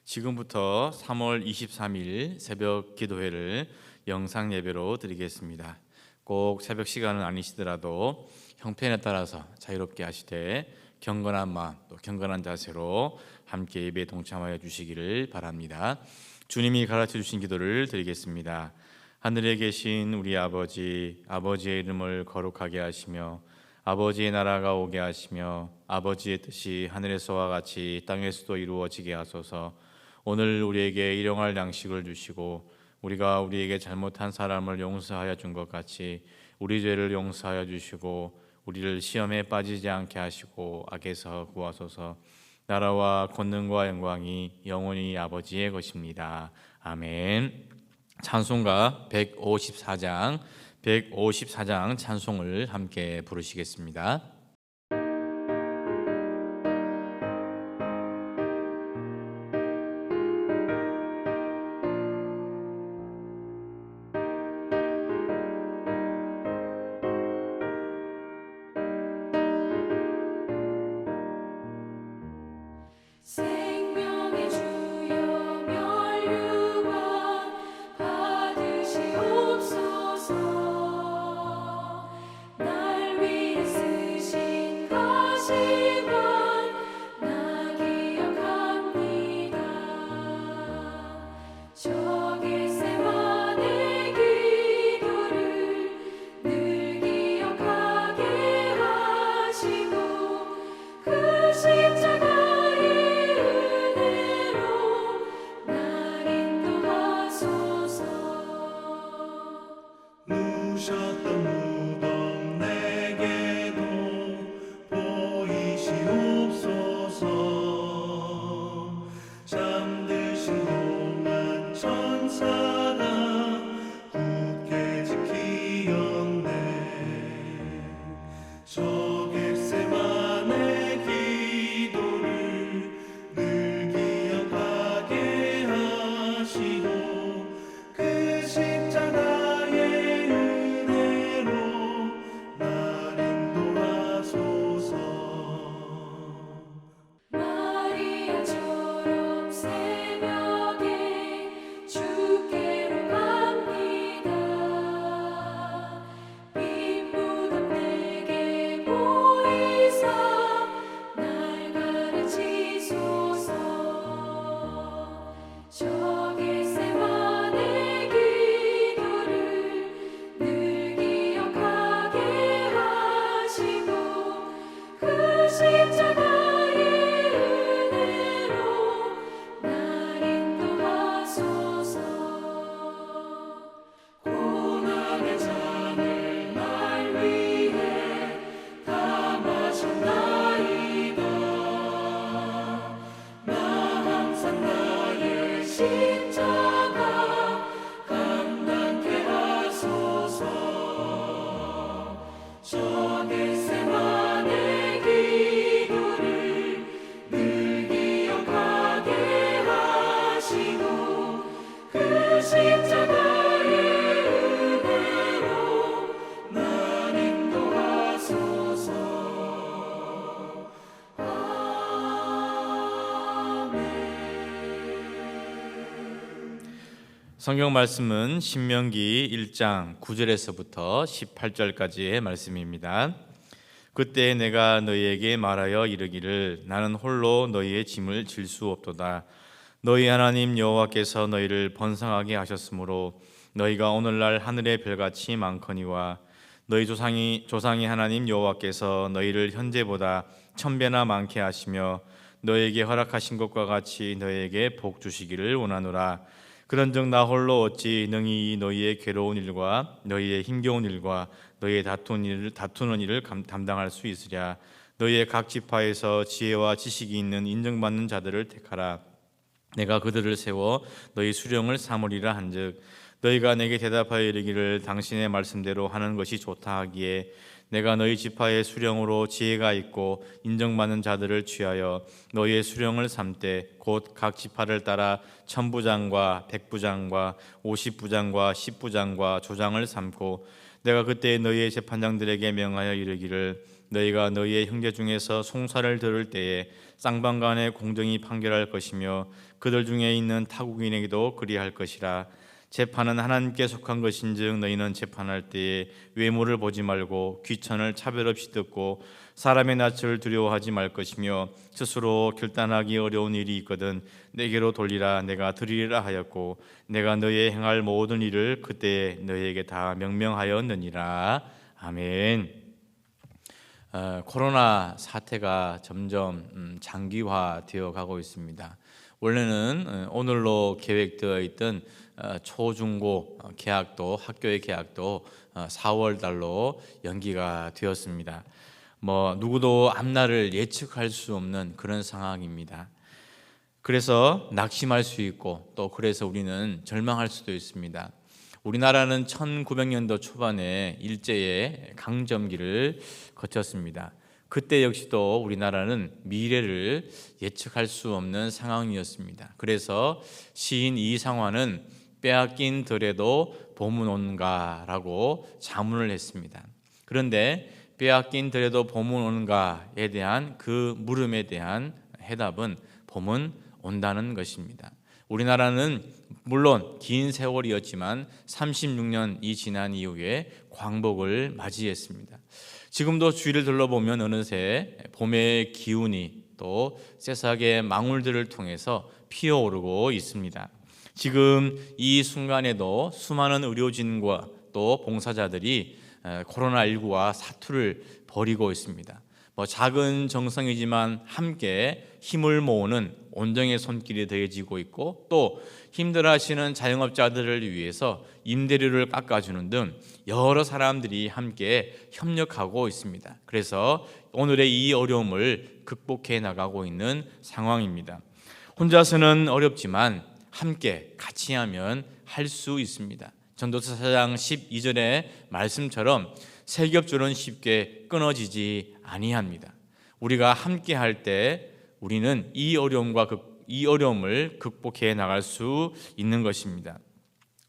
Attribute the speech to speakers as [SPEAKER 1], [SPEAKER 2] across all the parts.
[SPEAKER 1] 지금부터 3월 23일 새벽 기도회를 영상 예배로 드리겠습니다. 꼭 새벽 시간은 아니시더라도 형편에 따라서 자유롭게 하시되 경건한 마음 또 경건한 자세로 함께 예배에 동참하여 주시기를 바랍니다. 주님이 가르쳐 주신 기도를 드리겠습니다. 하늘에 계신 우리 아버지, 아버지의 이름을 거룩하게 하시며 아버지의 나라가 오게 하시며 아버지의 뜻이 하늘에서와 같이 땅에서도 이루어지게 하소서. 오늘 우리에게 일용할 양식을 주시고 우리가 우리에게 잘못한 사람을 용서하여 준 것 같이 우리 죄를 용서하여 주시고 우리를 시험에 빠지지 않게 하시고 악에서 구하소서. 나라와 권능과 영광이 영원히 아버지의 것입니다. 아멘. 찬송가 154장 찬송을 함께 부르시겠습니다.
[SPEAKER 2] 생명의 주여 멸류관 받으시옵소서. 날 위해 쓰신 가시관 나 기억합니다. 저 겟세마네 기도를 늘 기억하게 하시고 그 십자가
[SPEAKER 3] 누셨던 무덤 내게도 보이시옵소서. 잠드신 동안 천사가 굳게 지키었네. 저 겟세마네 기도를 늘 기억하게 하시고 그 십자가의 은혜로 날 인도하소서.
[SPEAKER 2] 마리아처럼 새벽에 주께로 갑니다. 빈 무덤 내게 보이사 날 가르치소서. 저 겟세마네 기도를 늘 기억하게 하시고 그 십자가의 은혜로 날 인도하소서. 고난의 잔을 날 위해 다 마셨나이다. 나 항상 나의 십자가 감당케 하소서. 저 겟세마네 기도를 늘 기억하게 하시고 그 십자가의 은혜로 날 인도하소서.
[SPEAKER 1] 성경 말씀은 신명기 1장 9절에서부터 18절까지의 말씀입니다. 그때 내가 너희에게 말하여 이르기를 나는 홀로 너희의 짐을 질 수 없도다. 너희 하나님 여호와께서 너희를 번성하게 하셨으므로 너희가 오늘날 하늘의 별같이 많거니와 너희 조상이 하나님 여호와께서 너희를 현재보다 1000배나 많게 하시며 너희에게 허락하신 것과 같이 너희에게 복 주시기를 원하노라. 그런즉 나 홀로 어찌 능히 이 너희의 괴로운 일과 너희의 힘겨운 일과 너희의 다투는 일을 담당할 수 있으랴. 너희의 각 지파에서 지혜와 지식이 있는 인정받는 자들을 택하라. 내가 그들을 세워 너희 수령을 삼으리라 한즉 너희가 내게 대답하여 이르기를 당신의 말씀대로 하는 것이 좋다 하기에 내가 너희 지파의 수령으로 지혜가 있고 인정받는 자들을 취하여 너희의 수령을 삼되 곧 각 지파를 따라 1000부장과 100부장과 50부장과 10부장과 조장을 삼고 내가 그때 너희의 재판장들에게 명하여 이르기를 너희가 너희의 형제 중에서 송사를 들을 때에 쌍방간에 공정히 판결할 것이며 그들 중에 있는 타국인에게도 그리할 것이라. 재판은 하나님께 속한 것인즉 너희는 재판할 때에 외모를 보지 말고 귀천을 차별 없이 듣고 사람의 낯을 두려워하지 말 것이며 스스로 결단하기 어려운 일이 있거든 내게로 돌리라. 내가 드리리라 하였고 내가 너희의 행할 모든 일을 그때 너희에게 다 명명하였느니라. 아멘. 코로나 사태가 점점 장기화되어 가고 있습니다. 원래는 오늘로 계획되어 있던 초중고 개학도 학교의 개학도 4월 달로 연기가 되었습니다. 누구도 앞날을 예측할 수 없는 그런 상황입니다. 그래서 낙심할 수 있고 또 그래서 우리는 절망할 수도 있습니다. 우리나라는 1900년도 초반에 일제의 강점기를 거쳤습니다. 그때 역시도 우리나라는 미래를 예측할 수 없는 상황이었습니다. 그래서 시인 이상화는 빼앗긴 들에도 봄은 온가라고 자문을 했습니다. 그런데 빼앗긴 들에도 봄은 온가에 대한 그 물음에 대한 해답은 봄은 온다는 것입니다. 우리나라는 물론 긴 세월이었지만 36년이 지난 이후에 광복을 맞이했습니다. 지금도 주위를 둘러보면 어느새 봄의 기운이 또 새싹의 망울들을 통해서 피어오르고 있습니다. 지금 이 순간에도 수많은 의료진과 또 봉사자들이 코로나19와 사투를 벌이고 있습니다. 작은 정성이지만 함께 힘을 모으는 온정의 손길이 더해지고 있고 또 힘들어하시는 자영업자들을 위해서 임대료를 깎아주는 등 여러 사람들이 함께 협력하고 있습니다. 그래서 오늘의 이 어려움을 극복해 나가고 있는 상황입니다. 혼자서는 어렵지만 함께 같이 하면 할 수 있습니다. 전도서 4장 12절의 말씀처럼 새 겹줄은 쉽게 끊어지지 아니합니다. 우리가 함께 할 때 우리는 이 어려움을 극복해 나갈 수 있는 것입니다.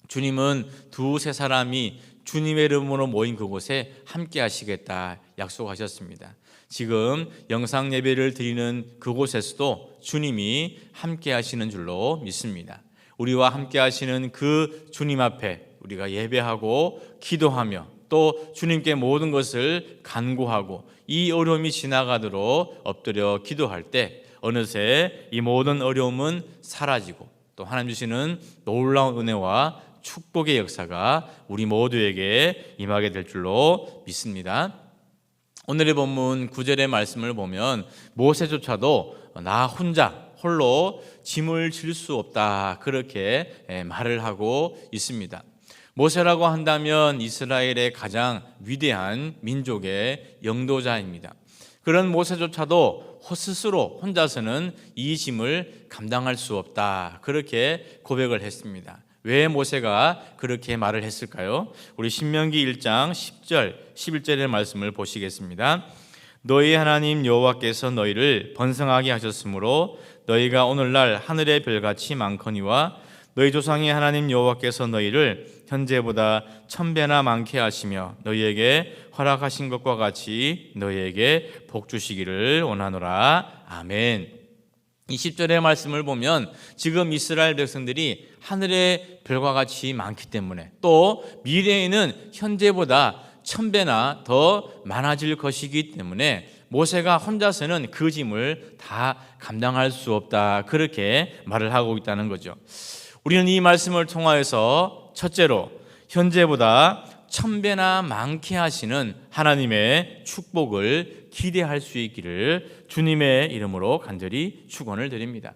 [SPEAKER 1] 주님은 두세 사람이 주님의 이름으로 모인 그곳에 함께 하시겠다 약속하셨습니다. 지금 영상 예배를 드리는 그곳에서도 주님이 함께 하시는 줄로 믿습니다. 우리와 함께 하시는 그 주님 앞에 우리가 예배하고 기도하며 또 주님께 모든 것을 간구하고 이 어려움이 지나가도록 엎드려 기도할 때 어느새 이 모든 어려움은 사라지고 또 하나님 주시는 놀라운 은혜와 축복의 역사가 우리 모두에게 임하게 될 줄로 믿습니다. 오늘의 본문 9절의 말씀을 보면 모세조차도 나 혼자 홀로 짐을 질 수 없다 그렇게 말을 하고 있습니다. 모세라고 한다면 이스라엘의 가장 위대한 민족의 영도자입니다. 그런 모세조차도 스스로 혼자서는 이 짐을 감당할 수 없다 그렇게 고백을 했습니다. 왜 모세가 그렇게 말을 했을까요? 우리 신명기 1장 10절 11절의 말씀을 보시겠습니다. 너희 하나님 여호와께서 너희를 번성하게 하셨으므로 너희가 오늘날 하늘의 별같이 많거니와 너희 조상의 하나님 여호와께서 너희를 현재보다 1000배나 많게 하시며 너희에게 허락하신 것과 같이 너희에게 복 주시기를 원하노라. 아멘. 이 10절의 말씀을 보면 지금 이스라엘 백성들이 하늘의 별과 같이 많기 때문에 또 미래에는 현재보다 1000배나 더 많아질 것이기 때문에 모세가 혼자서는 그 짐을 다 감당할 수 없다 그렇게 말을 하고 있다는 거죠. 우리는 이 말씀을 통하여서 첫째로 현재보다 1000배나 많게 하시는 하나님의 축복을 기대할 수 있기를 주님의 이름으로 간절히 축원을 드립니다.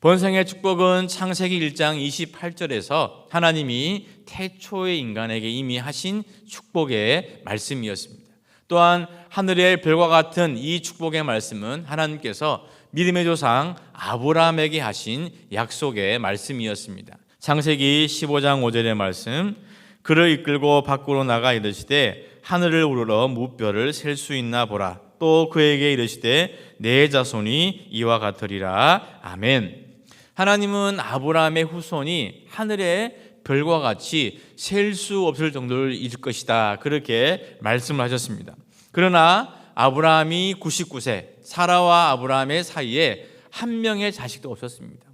[SPEAKER 1] 번성의 축복은 창세기 1장 28절에서 하나님이 태초의 인간에게 이미 하신 축복의 말씀이었습니다. 또한 하늘의 별과 같은 이 축복의 말씀은 하나님께서 믿음의 조상 아브라함에게 하신 약속의 말씀이었습니다. 창세기 15장 5절의 말씀, 그를 이끌고 밖으로 나가 이르시되 하늘을 우러러 무별을 셀 수 있나 보라. 또 그에게 이르시되 내 자손이 이와 같으리라. 아멘. 하나님은 아브라함의 후손이 하늘의 별과 같이 셀 수 없을 정도일 것이다 그렇게 말씀을 하셨습니다. 그러나 아브라함이 99세, 사라와 아브라함의 사이에 한 명의 자식도 없었습니다.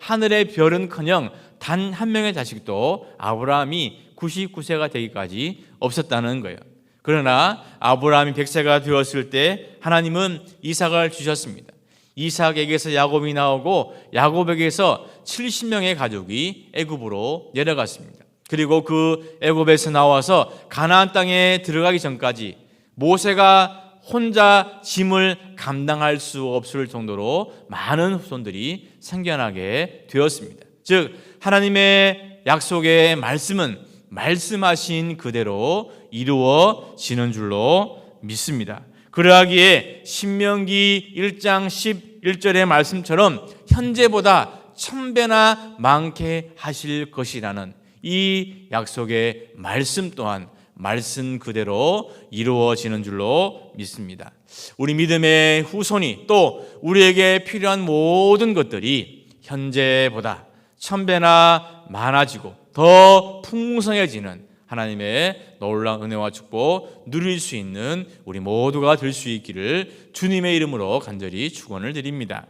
[SPEAKER 1] 하늘의 별은커녕 단 한 명의 자식도 아브라함이 99세가 되기까지 없었다는 거예요. 그러나 아브라함이 100세가 되었을 때 하나님은 이삭을 주셨습니다. 이삭에게서 야곱이 나오고 야곱에게서 70명의 가족이 애굽으로 내려갔습니다. 그리고 그 애굽에서 나와서 가나안 땅에 들어가기 전까지 모세가 혼자 짐을 감당할 수 없을 정도로 많은 후손들이 생겨나게 되었습니다. 즉 하나님의 약속의 말씀은 말씀하신 그대로 이루어지는 줄로 믿습니다. 그러하기에 신명기 1장 11절의 말씀처럼 현재보다 1000배나 많게 하실 것이라는 이 약속의 말씀 또한 말씀 그대로 이루어지는 줄로 믿습니다. 우리 믿음의 후손이 또 우리에게 필요한 모든 것들이 현재보다 1000배나 많아지고 더 풍성해지는 하나님의 놀라운 은혜와 축복 누릴 수 있는 우리 모두가 될 수 있기를 주님의 이름으로 간절히 축원을 드립니다.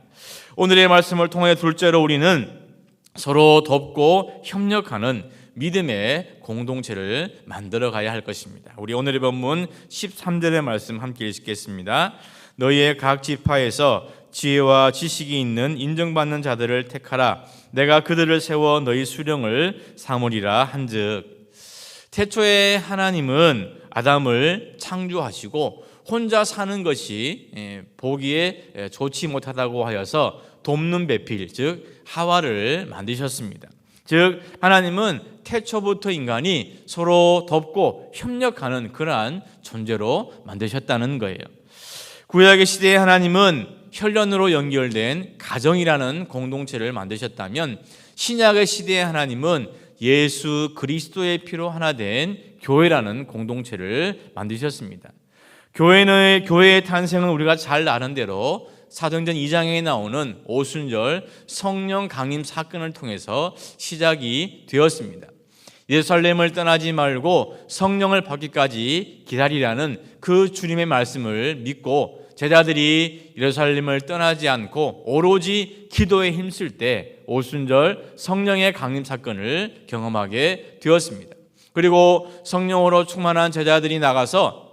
[SPEAKER 1] 오늘의 말씀을 통해 둘째로 우리는 서로 돕고 협력하는 믿음의 공동체를 만들어 가야 할 것입니다. 우리 오늘의 본문 13절의 말씀 함께 읽겠습니다. 너희의 각 지파에서 지혜와 지식이 있는 인정받는 자들을 택하라. 내가 그들을 세워 너희 수령을 삼으리라 한즉. 태초에 하나님은 아담을 창조하시고 혼자 사는 것이 보기에 좋지 못하다고 하여서 돕는 배필, 즉 하와를 만드셨습니다. 즉 하나님은 태초부터 인간이 서로 돕고 협력하는 그러한 존재로 만드셨다는 거예요. 구약의 시대에 하나님은 혈연으로 연결된 가정이라는 공동체를 만드셨다면 신약의 시대에 하나님은 예수 그리스도의 피로 하나 된 교회라는 공동체를 만드셨습니다. 교회의 탄생은 우리가 잘 아는 대로 사도행전 2장에 나오는 오순절 성령 강림 사건을 통해서 시작이 되었습니다. 예루살렘을 떠나지 말고 성령을 받기까지 기다리라는 그 주님의 말씀을 믿고 제자들이 예루살렘을 떠나지 않고 오로지 기도에 힘쓸 때 오순절 성령의 강림 사건을 경험하게 되었습니다. 그리고 성령으로 충만한 제자들이 나가서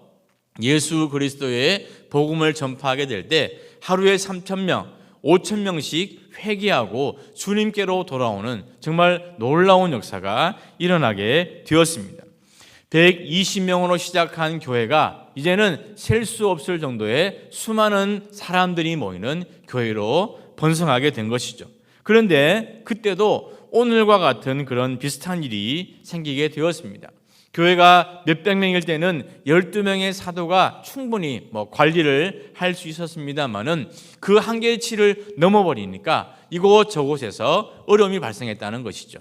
[SPEAKER 1] 예수 그리스도의 복음을 전파하게 될 때 하루에 3,000명, 5,000명씩 회개하고 주님께로 돌아오는 정말 놀라운 역사가 일어나게 되었습니다. 120명으로 시작한 교회가 이제는 셀 수 없을 정도의 수많은 사람들이 모이는 교회로 번성하게 된 것이죠. 그런데 그때도 오늘과 같은 그런 비슷한 일이 생기게 되었습니다. 교회가 몇백 명일 때는 12명의 사도가 충분히 관리를 할 수 있었습니다만은 그 한계치를 넘어버리니까 이곳저곳에서 어려움이 발생했다는 것이죠.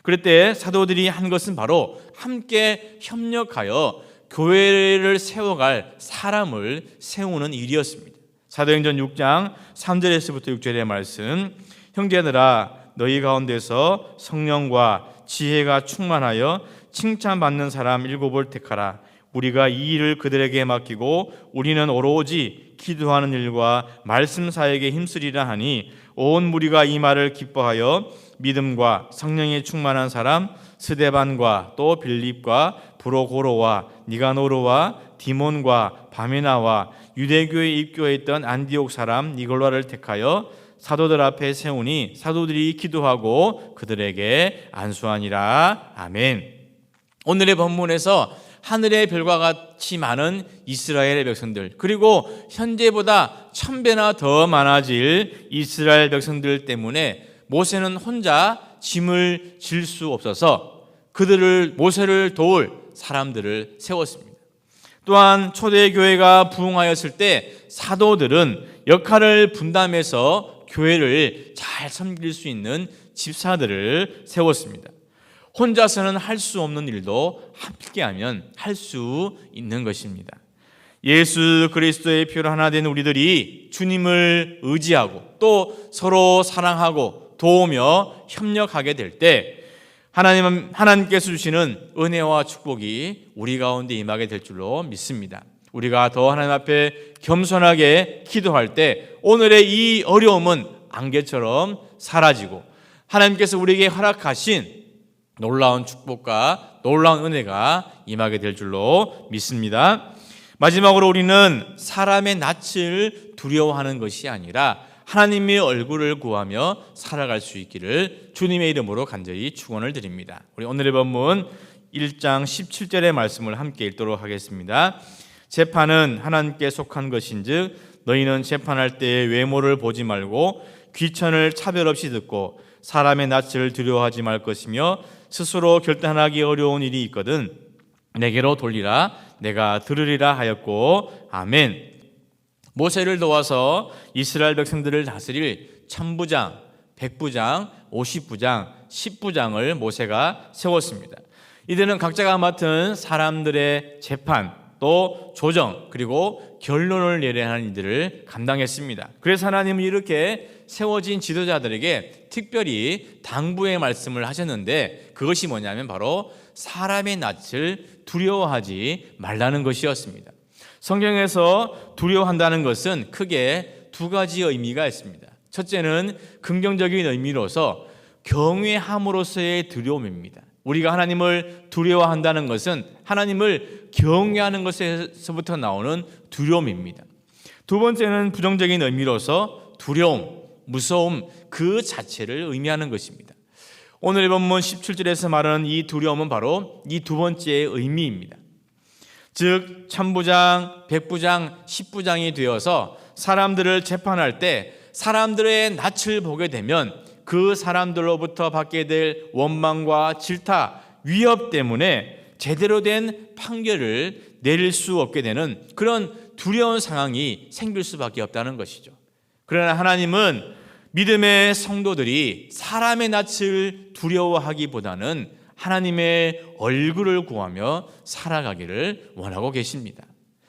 [SPEAKER 1] 그럴 때 사도들이 한 것은 바로 함께 협력하여 교회를 세워갈 사람을 세우는 일이었습니다. 사도행전 6장 3절에서부터 6절의 말씀, 형제들아 너희 가운데서 성령과 지혜가 충만하여 칭찬받는 사람 7을 택하라. 우리가 이 일을 그들에게 맡기고 우리는 오로지 기도하는 일과 말씀 사역에 힘쓰리라 하니 온 무리가 이 말을 기뻐하여 믿음과 성령에 충만한 사람 스데반과 또 빌립과 브로고로와 니가노르와 디몬과 바메나와 유대교에 입교했던 안디옥 사람 니골라를 택하여 사도들 앞에 세우니 사도들이 기도하고 그들에게 안수하니라. 아멘. 오늘의 본문에서 하늘의 별과 같이 많은 이스라엘의 백성들, 그리고 현재보다 1000배나 더 많아질 이스라엘 백성들 때문에 모세는 혼자 짐을 질 수 없어서 모세를 도울 사람들을 세웠습니다. 또한 초대교회가 부흥하였을 때 사도들은 역할을 분담해서 교회를 잘 섬길 수 있는 집사들을 세웠습니다. 혼자서는 할 수 없는 일도 함께하면 할 수 있는 것입니다. 예수 그리스도의 피로 하나 된 우리들이 주님을 의지하고 또 서로 사랑하고 도우며 협력하게 될 때 하나님께서 주시는 은혜와 축복이 우리 가운데 임하게 될 줄로 믿습니다. 우리가 더 하나님 앞에 겸손하게 기도할 때 오늘의 이 어려움은 안개처럼 사라지고 하나님께서 우리에게 허락하신 놀라운 축복과 놀라운 은혜가 임하게 될 줄로 믿습니다. 마지막으로 우리는 사람의 낯을 두려워하는 것이 아니라 하나님의 얼굴을 구하며 살아갈 수 있기를 주님의 이름으로 간절히 축원을 드립니다. 우리 오늘의 본문 1장 17절의 말씀을 함께 읽도록 하겠습니다. 재판은 하나님께 속한 것인즉 너희는 재판할 때에 외모를 보지 말고 귀천을 차별 없이 듣고 사람의 낯을 두려워하지 말 것이며 스스로 결단하기 어려운 일이 있거든 내게로 돌리라 내가 들으리라 하였고 아멘. 모세를 도와서 이스라엘 백성들을 다스릴 천부장, 백부장, 50부장, 10부장을 모세가 세웠습니다. 이들은 각자가 맡은 사람들의 재판, 또 조정, 그리고 결론을 내려야 하는 일들을 감당했습니다. 그래서 하나님은 이렇게 세워진 지도자들에게 특별히 당부의 말씀을 하셨는데 그것이 뭐냐면 바로 사람의 낯을 두려워하지 말라는 것이었습니다. 성경에서 두려워한다는 것은 크게 두 가지 의미가 있습니다. 첫째는 긍정적인 의미로서 경외함으로서의 두려움입니다. 우리가 하나님을 두려워한다는 것은 하나님을 경외하는 것에서부터 나오는 두려움입니다. 두 번째는 부정적인 의미로서 두려움, 무서움 그 자체를 의미하는 것입니다. 오늘의 본문 17절에서 말하는 이 두려움은 바로 이 두 번째의 의미입니다. 즉 천부장, 백부장, 10부장이 되어서 사람들을 재판할 때 사람들의 낯을 보게 되면 그 사람들로부터 받게 될 원망과 질타, 위협 때문에 제대로 된 판결을 내릴 수 없게 되는 그런 두려운 상황이 생길 수밖에 없다는 것이죠. 그러나 하나님은 믿음의 성도들이 사람의 낯을 두려워하기보다는 하나님의 얼굴을 구하며 살아가기를 원하고 계십니다.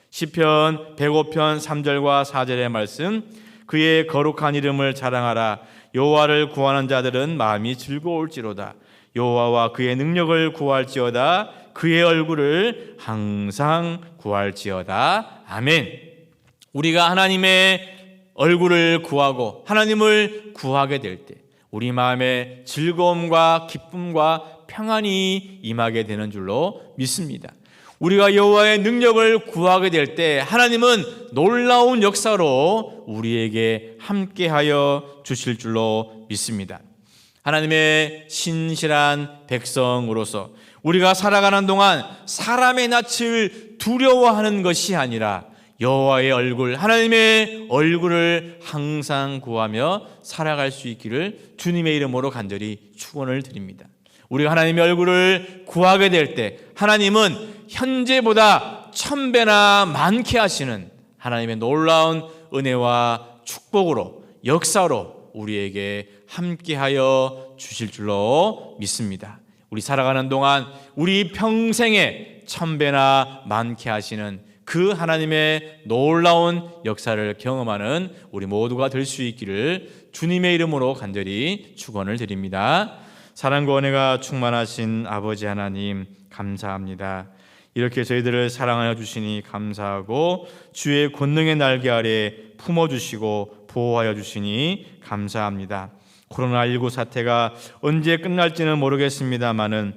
[SPEAKER 1] 시편 105편 3절과 4절의 말씀 그의 거룩한 이름을 자랑하라 여호와를 구하는 자들은 마음이 즐거울지로다 여호와와 그의 능력을 구할지어다 그의 얼굴을 항상 구할지어다 아멘. 우리가 하나님의 얼굴을 구하고 하나님을 구하게 될 때 우리 마음에 즐거움과 기쁨과 평안이 임하게 되는 줄로 믿습니다. 우리가 여호와의 능력을 구하게 될 때 하나님은 놀라운 역사로 우리에게 함께하여 주실 줄로 믿습니다. 하나님의 신실한 백성으로서 우리가 살아가는 동안 사람의 낯을 두려워하는 것이 아니라 여호와의 얼굴, 하나님의 얼굴을 항상 구하며 살아갈 수 있기를 주님의 이름으로 간절히 축원을 드립니다. 우리가 하나님의 얼굴을 구하게 될 때 하나님은 현재보다 1000배나 많게 하시는 하나님의 놀라운 은혜와 축복으로 역사로 우리에게 함께하여 주실 줄로 믿습니다. 우리 살아가는 동안 우리 평생에 1000배나 많게 하시는 그 하나님의 놀라운 역사를 경험하는 우리 모두가 될 수 있기를 주님의 이름으로 간절히 축원을 드립니다. 사랑과 은혜가 충만하신 아버지 하나님 감사합니다. 이렇게 저희들을 사랑하여 주시니 감사하고 주의 권능의 날개 아래 품어주시고 보호하여 주시니 감사합니다. 코로나19 사태가 언제 끝날지는 모르겠습니다마는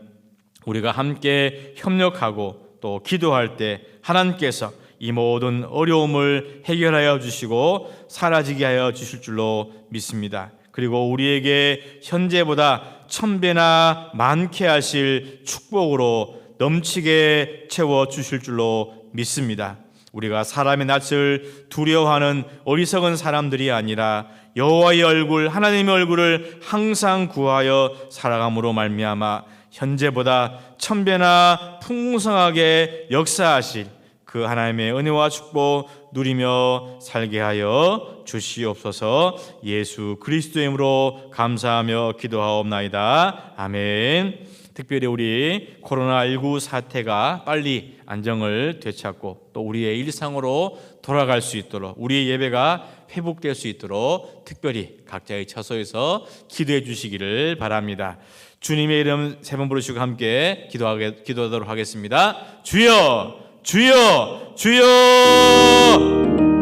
[SPEAKER 1] 우리가 함께 협력하고 또 기도할 때 하나님께서 이 모든 어려움을 해결하여 주시고 사라지게 하여 주실 줄로 믿습니다. 그리고 우리에게 현재보다 1000배나 많게 하실 축복으로 넘치게 채워 주실 줄로 믿습니다. 우리가 사람의 낯을 두려워하는 어리석은 사람들이 아니라 여호와의 얼굴, 하나님의 얼굴을 항상 구하여 살아감으로 말미암아 현재보다 1000배나 풍성하게 역사하실 그 하나님의 은혜와 축복 누리며 살게 하여 주시옵소서. 예수 그리스도의 이름으로 감사하며 기도하옵나이다. 아멘. 특별히 우리 코로나19 사태가 빨리 안정을 되찾고 또 우리의 일상으로 돌아갈 수 있도록 우리의 예배가 회복될 수 있도록 특별히 각자의 처소에서 기도해 주시기를 바랍니다. 주님의 이름 세 번 부르시고 함께 기도하도록 하겠습니다. 주여 주여 주여